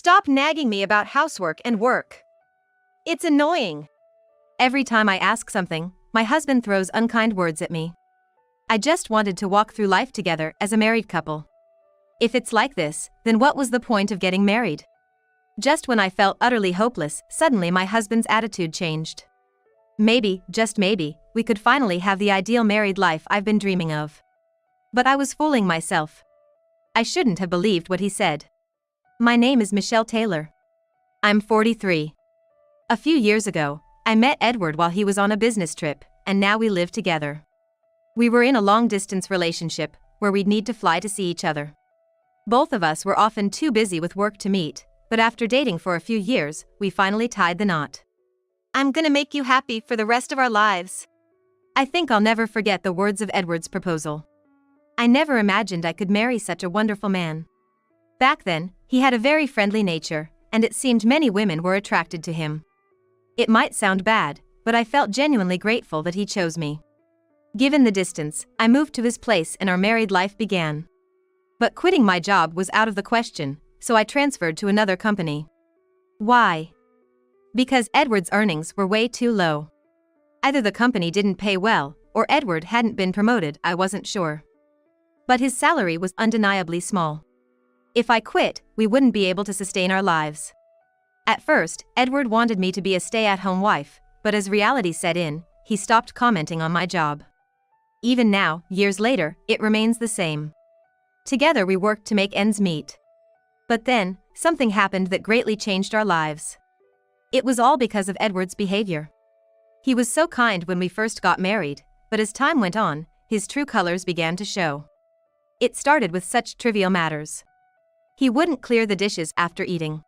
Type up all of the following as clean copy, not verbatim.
Stop nagging me about housework and work. It's annoying. Every time I ask something, my husband throws unkind words at me. I just wanted to walk through life together as a married couple. If it's like this, then what was the point of getting married? Just when I felt utterly hopeless, suddenly my husband's attitude changed. Maybe, just maybe, we could finally have the ideal married life I've been dreaming of. But I was fooling myself. I shouldn't have believed what he said. My name is Michelle Taylor. I'm 43. A few years ago, I met Edward while he was on a business trip, and now we live together. We were in a long-distance relationship, where we'd need to fly to see each other. Both of us were often too busy with work to meet, but after dating for a few years, we finally tied the knot. I'm gonna make you happy for the rest of our lives. I think I'll never forget the words of Edward's proposal. I never imagined I could marry such a wonderful man. Back then, he had a very friendly nature, and it seemed many women were attracted to him. It might sound bad, but I felt genuinely grateful that he chose me. Given the distance, I moved to his place and our married life began. But quitting my job was out of the question, so I transferred to another company. Why? Because Edward's earnings were way too low. Either the company didn't pay well, or Edward hadn't been promoted, I wasn't sure. But his salary was undeniably small. If I quit, we wouldn't be able to sustain our lives. At first, Edward wanted me to be a stay-at-home wife, but as reality set in, he stopped commenting on my job. Even now, years later, it remains the same. Together we worked to make ends meet. But then, something happened that greatly changed our lives. It was all because of Edward's behavior. He was so kind when we first got married, but as time went on, his true colors began to show. It started with such trivial matters. He wouldn't clear the dishes after eating.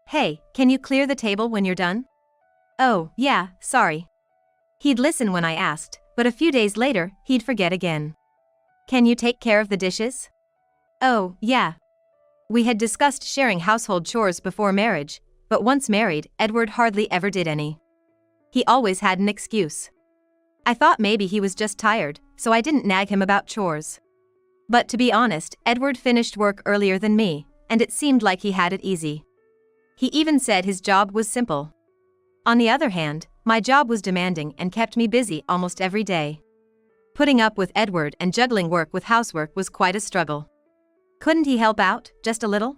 Hey, can you clear the table when you're done? Oh, yeah, sorry. He'd listen when I asked, but a few days later, he'd forget again. Can you take care of the dishes? Oh, yeah. We had discussed sharing household chores before marriage, but once married, Edward hardly ever did any. He always had an excuse. I thought maybe he was just tired, so I didn't nag him about chores. But to be honest, Edward finished work earlier than me, and it seemed like he had it easy. He even said his job was simple. On the other hand, my job was demanding and kept me busy almost every day. Putting up with Edward and juggling work with housework was quite a struggle. Couldn't he help out, just a little?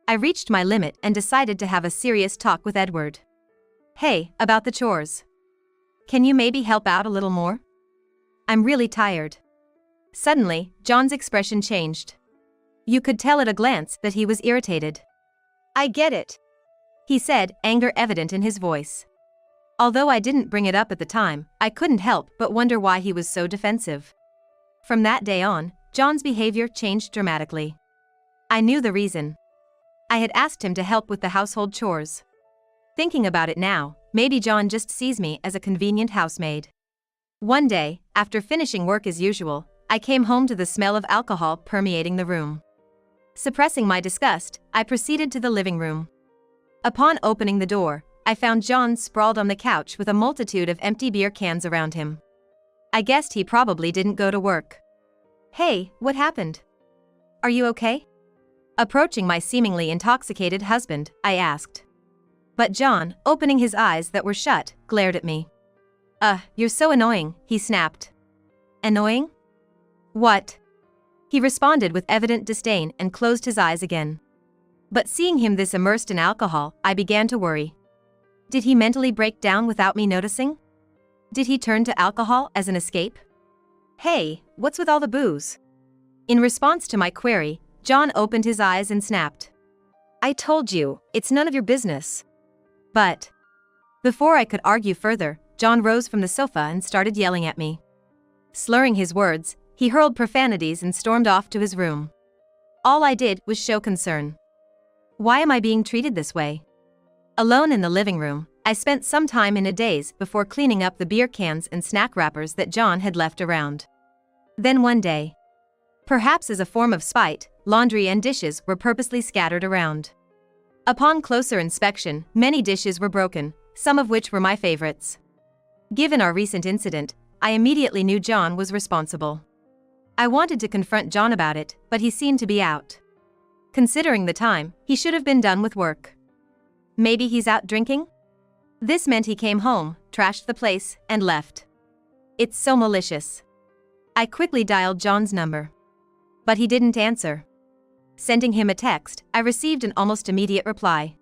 I reached my limit and decided to have a serious talk with Edward. Hey, about the chores. Can you maybe help out a little more? I'm really tired. Suddenly, John's expression changed. You could tell at a glance that he was irritated. I get it, he said, anger evident in his voice. Although I didn't bring it up at the time, I couldn't help but wonder why he was so defensive. From that day on, John's behavior changed dramatically. I knew the reason. I had asked him to help with the household chores. Thinking about it now, maybe John just sees me as a convenient housemaid. One day, after finishing work as usual, I came home to the smell of alcohol permeating the room. Suppressing my disgust, I proceeded to the living room. Upon opening the door, I found John sprawled on the couch with a multitude of empty beer cans around him. I guessed he probably didn't go to work. Hey, what happened? Are you okay? Approaching my seemingly intoxicated husband, I asked. But John, opening his eyes that were shut, glared at me. You're so annoying, he snapped. Annoying? What? He responded with evident disdain and closed his eyes again. But seeing him this immersed in alcohol, I began to worry. Did he mentally break down without me noticing? Did he turn to alcohol as an escape? Hey, what's with all the booze? In response to my query, John opened his eyes and snapped. I told you, it's none of your business. But before I could argue further, John rose from the sofa and started yelling at me. Slurring his words, he hurled profanities and stormed off to his room. All I did was show concern. Why am I being treated this way? Alone in the living room, I spent some time in a daze before cleaning up the beer cans and snack wrappers that John had left around. Then one day, perhaps as a form of spite, laundry and dishes were purposely scattered around. Upon closer inspection, many dishes were broken, some of which were my favorites. Given our recent incident, I immediately knew John was responsible. I wanted to confront John about it, but he seemed to be out. Considering the time, he should have been done with work. Maybe he's out drinking? This meant he came home, trashed the place, and left. It's so malicious. I quickly dialed John's number. But he didn't answer. Sending him a text, I received an almost immediate reply.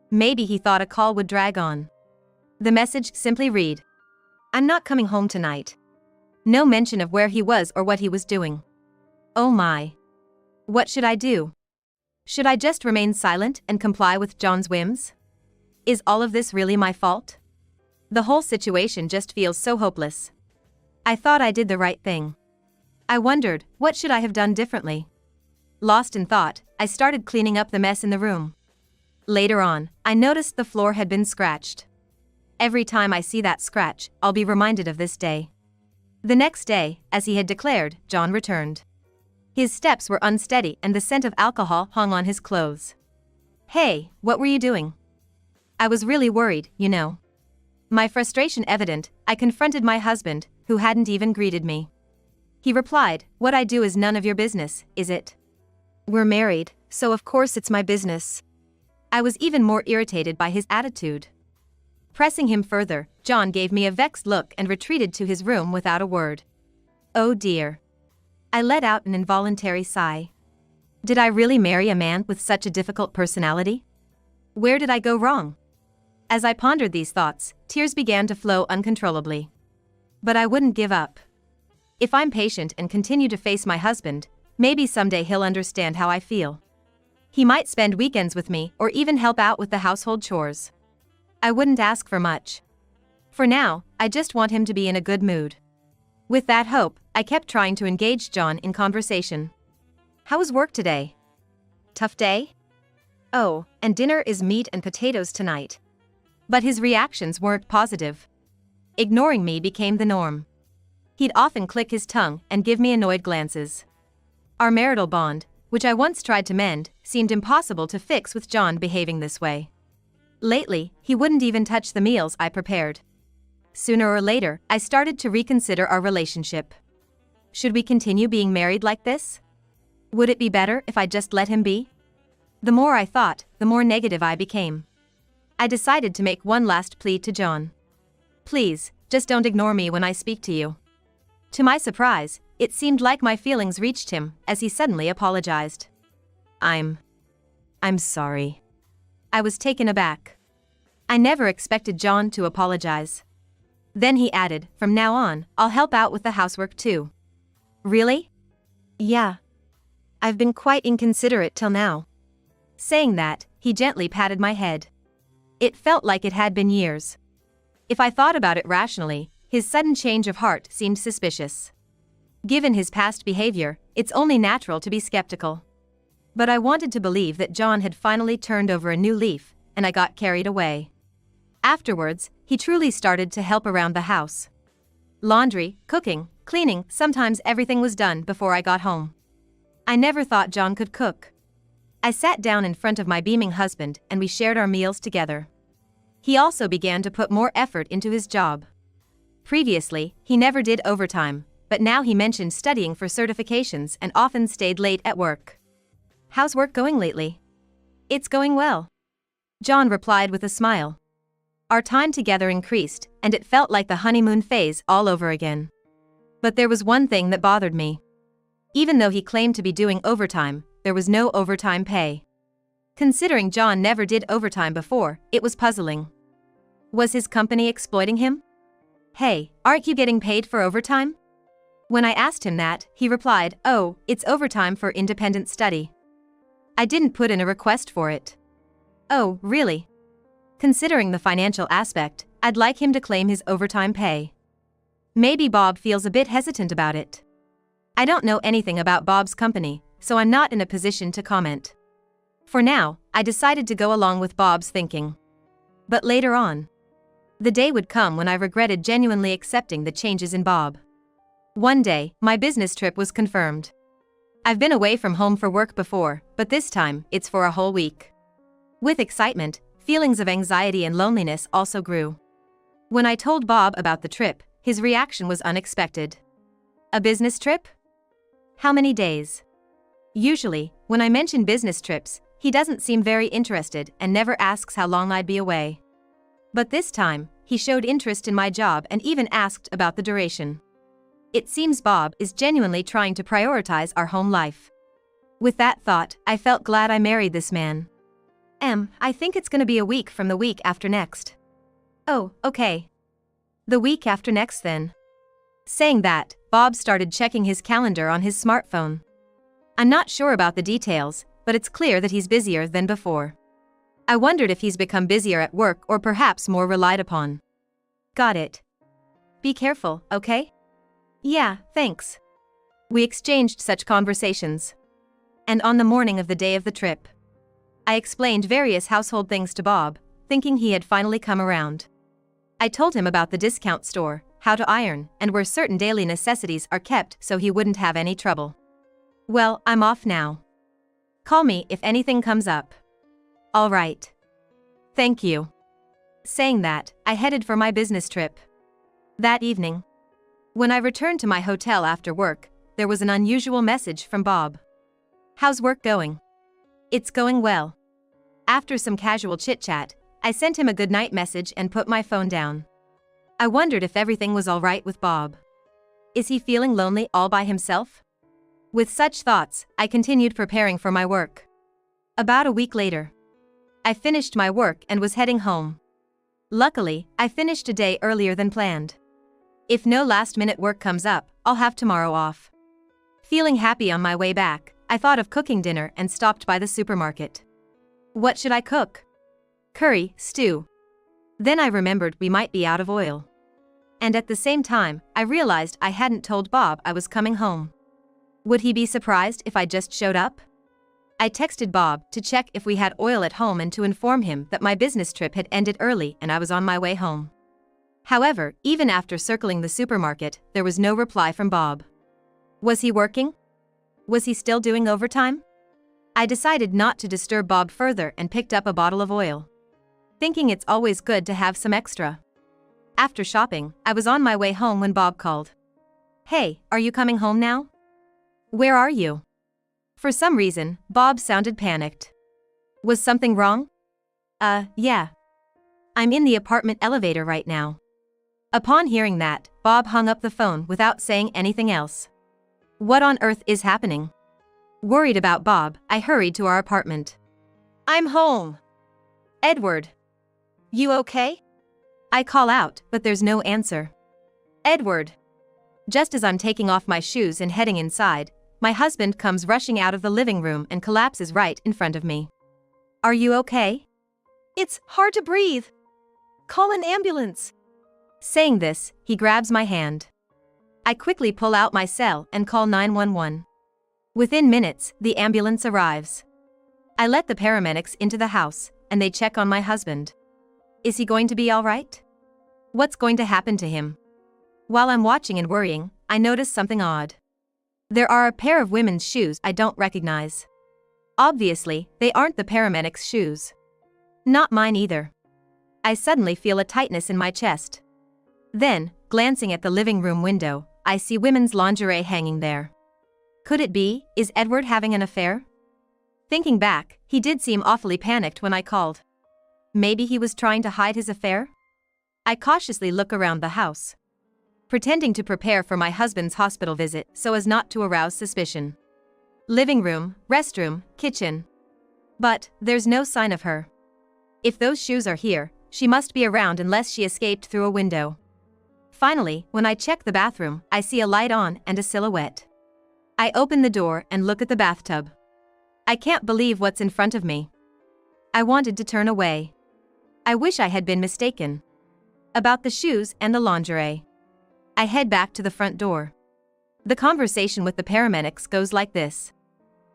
Maybe he thought a call would drag on. The message simply read, "I'm not coming home tonight." No mention of where he was or what he was doing. Oh my. What should I do? Should I just remain silent and comply with John's whims? Is all of this really my fault? The whole situation just feels so hopeless. I thought I did the right thing. I wondered, what should I have done differently? Lost in thought, I started cleaning up the mess in the room. Later on, I noticed the floor had been scratched. Every time I see that scratch, I'll be reminded of this day. The next day, as he had declared, John returned. His steps were unsteady and the scent of alcohol hung on his clothes. "Hey, what were you doing?" I was really worried, you know. My frustration evident, I confronted my husband, who hadn't even greeted me. He replied, "What I do is none of your business, is it?" "We're married, so of course it's my business." I was even more irritated by his attitude. Pressing him further, John gave me a vexed look and retreated to his room without a word. Oh dear. I let out an involuntary sigh. Did I really marry a man with such a difficult personality? Where did I go wrong? As I pondered these thoughts, tears began to flow uncontrollably. But I wouldn't give up. If I'm patient and continue to face my husband, maybe someday he'll understand how I feel. He might spend weekends with me or even help out with the household chores. I wouldn't ask for much. For now, I just want him to be in a good mood. With that hope, I kept trying to engage John in conversation. "How was work today?" "Tough day?" "Oh, and dinner is meat and potatoes tonight." But his reactions weren't positive. Ignoring me became the norm. He'd often click his tongue and give me annoyed glances. Our marital bond, which I once tried to mend, seemed impossible to fix with John behaving this way. Lately, he wouldn't even touch the meals I prepared. Sooner or later, I started to reconsider our relationship. Should we continue being married like this? Would it be better if I just let him be? The more I thought, the more negative I became. I decided to make one last plea to John. "Please, just don't ignore me when I speak to you." To my surprise, it seemed like my feelings reached him as he suddenly apologized. I'm sorry." I was taken aback. I never expected John to apologize. Then he added, "From now on, I'll help out with the housework too." "Really?" "Yeah. I've been quite inconsiderate till now." Saying that, he gently patted my head. It felt like it had been years. If I thought about it rationally, his sudden change of heart seemed suspicious. Given his past behavior, it's only natural to be skeptical. But I wanted to believe that John had finally turned over a new leaf, and I got carried away. Afterwards, he truly started to help around the house. Laundry, cooking, cleaning, sometimes everything was done before I got home. I never thought John could cook. I sat down in front of my beaming husband and we shared our meals together. He also began to put more effort into his job. Previously, he never did overtime, but now he mentioned studying for certifications and often stayed late at work. "How's work going lately?" "It's going well," John replied with a smile. Our time together increased, and it felt like the honeymoon phase all over again. But there was one thing that bothered me. Even though he claimed to be doing overtime, there was no overtime pay. Considering John never did overtime before, it was puzzling. Was his company exploiting him? "Hey, aren't you getting paid for overtime?" When I asked him that, he replied, "Oh, it's overtime for independent study." I didn't put in a request for it. Oh, really? Considering the financial aspect, I'd like him to claim his overtime pay. Maybe Bob feels a bit hesitant about it. I don't know anything about Bob's company, so I'm not in a position to comment. For now, I decided to go along with Bob's thinking. But later on, the day would come when I regretted genuinely accepting the changes in Bob. One day, my business trip was confirmed. I've been away from home for work before, but this time, it's for a whole week. With excitement, feelings of anxiety and loneliness also grew. When I told Bob about the trip, his reaction was unexpected. "A business trip? How many days?" Usually, when When I mention business trips, he doesn't seem very interested and never asks how long I'd be away. But this time, he showed interest in my job and even asked about the duration. It seems Bob is genuinely trying to prioritize our home life. With that thought, I felt glad I married this man. I think it's gonna be a week from the week after next. Oh, okay. The week after next then. Saying that, Bob started checking his calendar on his smartphone. I'm not sure about the details, but it's clear that he's busier than before. I wondered if he's become busier at work or perhaps more relied upon. Got it. Be careful, okay? Yeah, thanks. We exchanged such conversations. And on the morning of the day of the trip, I explained various household things to Bob, thinking he had finally come around. I told him about the discount store, how to iron, and where certain daily necessities are kept so he wouldn't have any trouble. Well, I'm off now. Call me if anything comes up. All right. Thank you. Saying that, I headed for my business trip. That evening, when I returned to my hotel after work, there was an unusual message from Bob. How's work going? It's going well. After some casual chit-chat, I sent him a goodnight message and put my phone down. I wondered if everything was all right with Bob. Is he feeling lonely all by himself? With such thoughts, I continued preparing for my work. About a week later, I finished my work and was heading home. Luckily, I finished a day earlier than planned. If no last-minute work comes up, I'll have tomorrow off. Feeling happy on my way back, I thought of cooking dinner and stopped by the supermarket. What should I cook? Curry, stew. Then I remembered we might be out of oil. And at the same time, I realized I hadn't told Bob I was coming home. Would he be surprised if I just showed up? I texted Bob to check if we had oil at home and to inform him that my business trip had ended early and I was on my way home. However, even after circling the supermarket, there was no reply from Bob. Was he working? Was he still doing overtime? I decided not to disturb Bob further and picked up a bottle of oil, thinking it's always good to have some extra. After shopping, I was on my way home when Bob called. Hey, are you coming home now? Where are you? For some reason, Bob sounded panicked. Was something wrong? Yeah. I'm in the apartment elevator right now. Upon hearing that, Bob hung up the phone without saying anything else. What on earth is happening? Worried about Bob, I hurried to our apartment. I'm home. Edward. You okay? I call out, but there's no answer. Edward. Just as I'm taking off my shoes and heading inside, my husband comes rushing out of the living room and collapses right in front of me. Are you okay? It's hard to breathe. Call an ambulance. Saying this, he grabs my hand. I quickly pull out my cell and call 911. Within minutes, the ambulance arrives. I let the paramedics into the house, and they check on my husband. Is he going to be all right? What's going to happen to him? While I'm watching and worrying, I notice something odd. There are a pair of women's shoes I don't recognize. Obviously, they aren't the paramedics' shoes. Not mine either. I suddenly feel a tightness in my chest. Then, glancing at the living room window, I see women's lingerie hanging there. Could it be, is Edward having an affair? Thinking back, he did seem awfully panicked when I called. Maybe he was trying to hide his affair? I cautiously look around the house, pretending to prepare for my husband's hospital visit so as not to arouse suspicion. Living room, restroom, kitchen. But, there's no sign of her. If those shoes are here, she must be around unless she escaped through a window. Finally, when I check the bathroom, I see a light on and a silhouette. I open the door and look at the bathtub. I can't believe what's in front of me. I wanted to turn away. I wish I had been mistaken about the shoes and the lingerie. I head back to the front door. The conversation with the paramedics goes like this.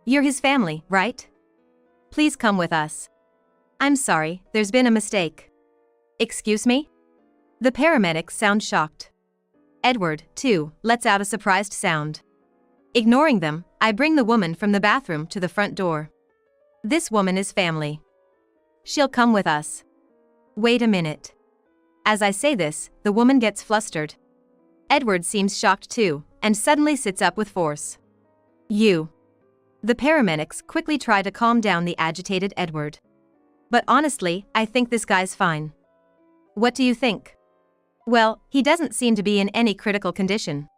You're his family, right? Please come with us. I'm sorry, there's been a mistake. Excuse me? The paramedics sound shocked. Edward, too, lets out a surprised sound. Ignoring them, I bring the woman from the bathroom to the front door. This woman is family. She'll come with us. Wait a minute. As I say this, the woman gets flustered. Edward seems shocked too, and suddenly sits up with force. You. The paramedics quickly try to calm down the agitated Edward. But honestly, I think this guy's fine. What do you think? Well, he doesn't seem to be in any critical condition.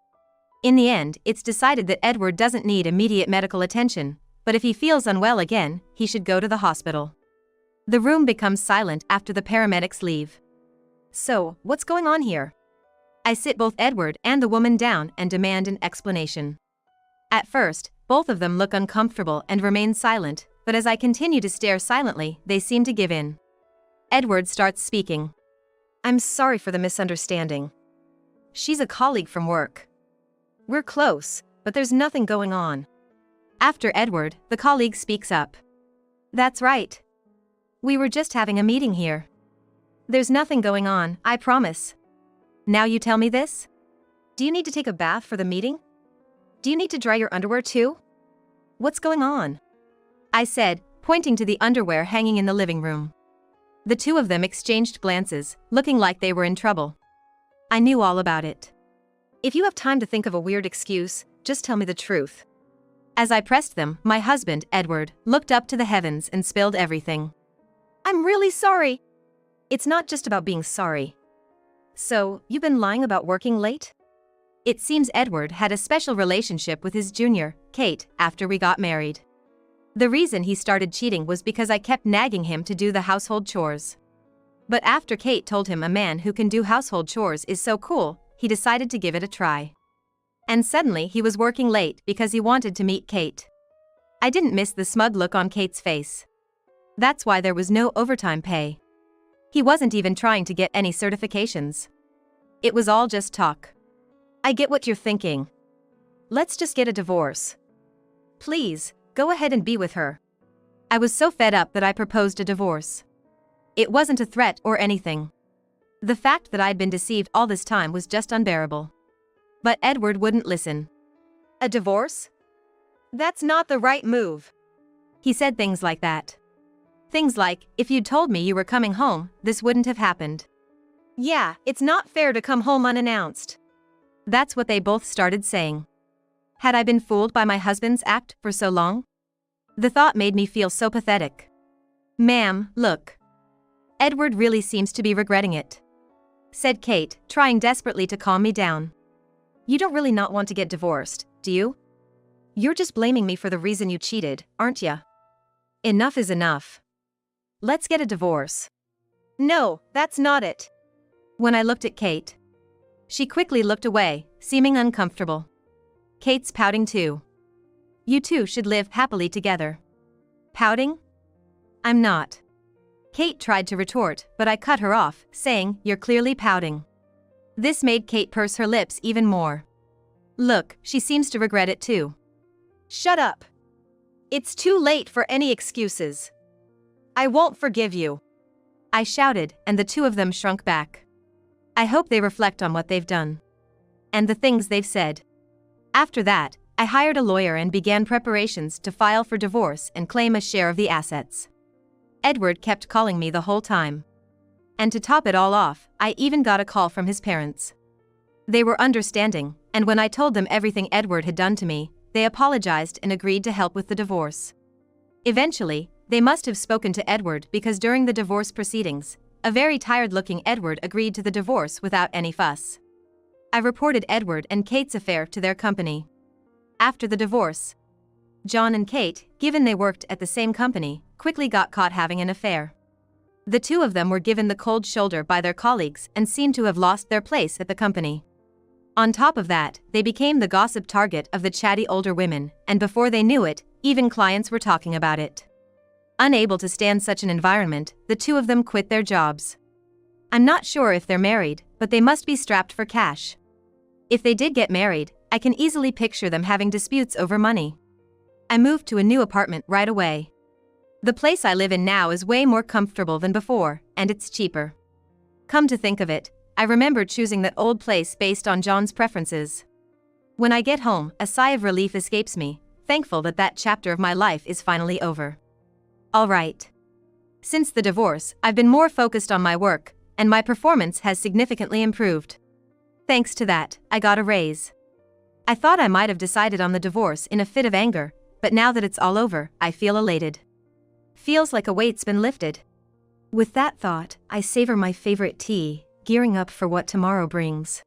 In the end, it's decided that Edward doesn't need immediate medical attention, but if he feels unwell again, he should go to the hospital. The room becomes silent after the paramedics leave. So, what's going on here? I sit both Edward and the woman down and demand an explanation. At first, both of them look uncomfortable and remain silent, but as I continue to stare silently, they seem to give in. Edward starts speaking. I'm sorry for the misunderstanding. She's a colleague from work. We're close, but there's nothing going on. After Edward, the colleague speaks up. That's right. We were just having a meeting here. There's nothing going on, I promise. Now you tell me this? Do you need to take a bath for the meeting? Do you need to dry your underwear too? What's going on? I said, pointing to the underwear hanging in the living room. The two of them exchanged glances, looking like they were in trouble. I knew all about it. If you have time to think of a weird excuse, just tell me the truth. As I pressed them, my husband, Edward, looked up to the heavens and spilled everything. I'm really sorry. It's not just about being sorry. So, you've been lying about working late? It seems Edward had a special relationship with his junior, Kate, after we got married. The reason he started cheating was because I kept nagging him to do the household chores. But after Kate told him a man who can do household chores is so cool, he decided to give it a try. And suddenly he was working late because he wanted to meet Kate. I didn't miss the smug look on Kate's face. That's why there was no overtime pay. He wasn't even trying to get any certifications. It was all just talk. I get what you're thinking. Let's just get a divorce. Please, go ahead and be with her. I was so fed up that I proposed a divorce. It wasn't a threat or anything. The fact that I'd been deceived all this time was just unbearable. But Edward wouldn't listen. A divorce? That's not the right move. He said things like that. Things like, if you'd told me you were coming home, this wouldn't have happened. Yeah, it's not fair to come home unannounced. That's what they both started saying. Had I been fooled by my husband's act for so long? The thought made me feel so pathetic. Ma'am, look. Edward really seems to be regretting it, said Kate, trying desperately to calm me down. You don't really not want to get divorced, do you? You're just blaming me for the reason you cheated, aren't ya? Enough is enough. Let's get a divorce. No, that's not it. When I looked at Kate, she quickly looked away, seeming uncomfortable. Kate's pouting too. You two should live happily together. Pouting? I'm not. Kate tried to retort, but I cut her off, saying, You're clearly pouting. This made Kate purse her lips even more. Look, she seems to regret it too. Shut up. It's too late for any excuses. I won't forgive you. I shouted, and the two of them shrunk back. I hope they reflect on what they've done. And the things they've said. After that, I hired a lawyer and began preparations to file for divorce and claim a share of the assets. Edward kept calling me the whole time. And to top it all off, I even got a call from his parents. They were understanding, and when I told them everything Edward had done to me, they apologized and agreed to help with the divorce. Eventually, they must have spoken to Edward because during the divorce proceedings, a very tired-looking Edward agreed to the divorce without any fuss. I reported Edward and Kate's affair to their company. After the divorce, John and Kate, given they worked at the same company, quickly got caught having an affair. The two of them were given the cold shoulder by their colleagues and seemed to have lost their place at the company. On top of that, they became the gossip target of the chatty older women, and before they knew it, even clients were talking about it. Unable to stand such an environment, the two of them quit their jobs. I'm not sure if they're married, but they must be strapped for cash. If they did get married, I can easily picture them having disputes over money. I moved to a new apartment right away. The place I live in now is way more comfortable than before, and it's cheaper. Come to think of it, I remember choosing that old place based on John's preferences. When I get home, a sigh of relief escapes me, thankful that that chapter of my life is finally over. All right. Since the divorce, I've been more focused on my work, and my performance has significantly improved. Thanks to that, I got a raise. I thought I might have decided on the divorce in a fit of anger, But now that it's all over, I feel elated. Feels like a weight's been lifted. With that thought, I savor my favorite tea, gearing up for what tomorrow brings.